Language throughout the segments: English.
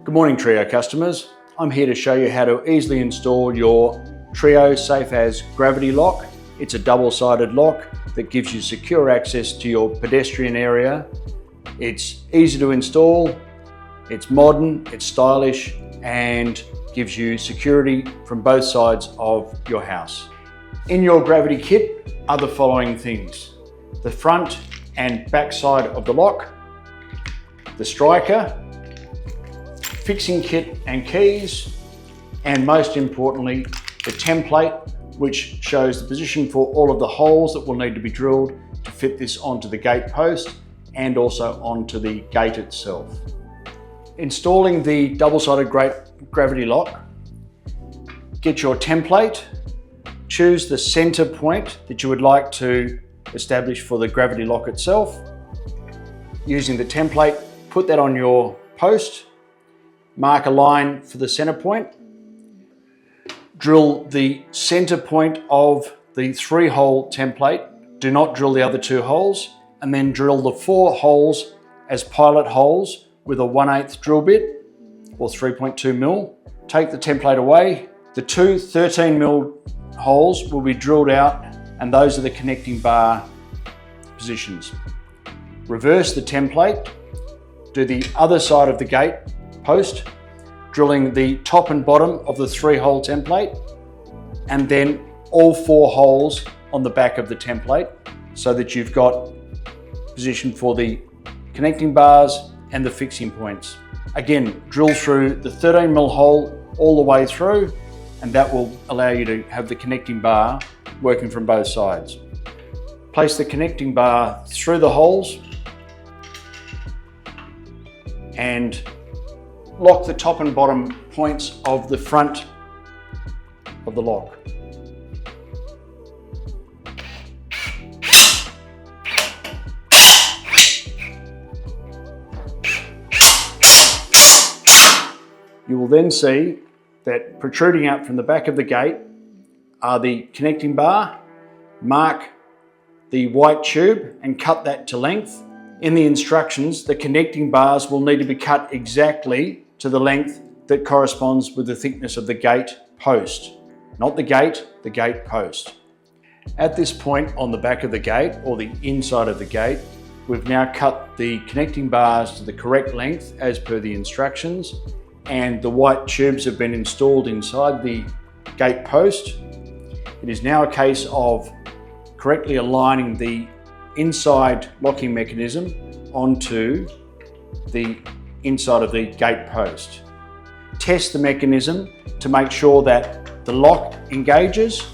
Good morning Trio customers. I'm here to show you how to easily install your Trio SafeAZ gravity lock. It's a double-sided lock that gives you secure access to your pedestrian area. It's easy to install, it's modern, it's stylish, and gives you security from both sides of your house. In your gravity kit are the following things: the front and back side of the lock, the striker, fixing kit and keys, and most importantly, the template, which shows the position for all of the holes that will need to be drilled to fit this onto the gate post and also onto the gate itself. Installing the double-sided gravity lock, get your template, choose the center point that you would like to establish for the gravity lock itself. Using the template, put that on your post, mark a line for the center point, drill the center point of the 3-hole template, do not drill the other 2 holes, and then drill the 4 holes as pilot holes with a 1/8 drill bit or 3.2 mil. Take the template away. The 2 13 mil holes will be drilled out, and those are the connecting bar positions. Reverse the template, do the other side of the gate post, drilling the top and bottom of the 3-hole template, and then all 4 holes on the back of the template so that you've got position for the connecting bars and the fixing points. Again, drill through the 13 mil hole all the way through, and that will allow you to have the connecting bar working from both sides. Place the connecting bar through the holes and lock the top and bottom points of the front of the lock. You will then see that protruding out from the back of the gate are the connecting bar. Mark the white tube and cut that to length. In the instructions, the connecting bars will need to be cut exactly to the length that corresponds with the thickness of the gate post. Not the gate post. At this point on the back of the gate, or the inside of the gate, we've now cut the connecting bars to the correct length as per the instructions, and the white tubes have been installed inside the gate post. It is now a case of correctly aligning the inside locking mechanism onto the inside of the gate post. Test the mechanism to make sure that the lock engages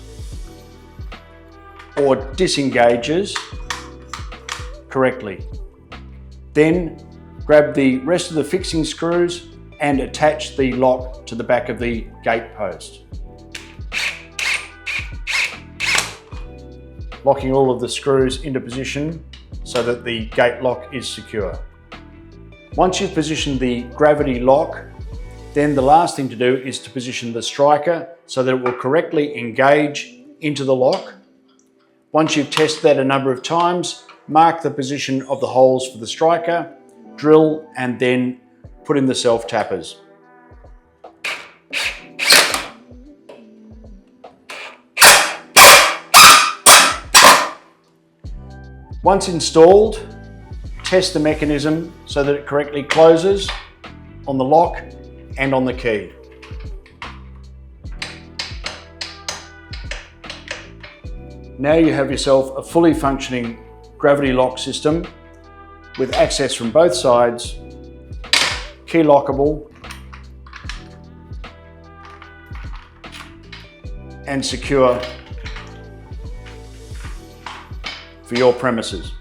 or disengages correctly. Then grab the rest of the fixing screws and attach the lock to the back of the gate post. Locking all of the screws into position so that the gate lock is secure. Once you've positioned the gravity lock, then the last thing to do is to position the striker so that it will correctly engage into the lock. Once you've tested that a number of times, mark the position of the holes for the striker, drill, and then put in the self-tappers. Once installed, test the mechanism so that it correctly closes on the lock and on the key. Now you have yourself a fully functioning gravity lock system with access from both sides, key lockable, and secure for your premises.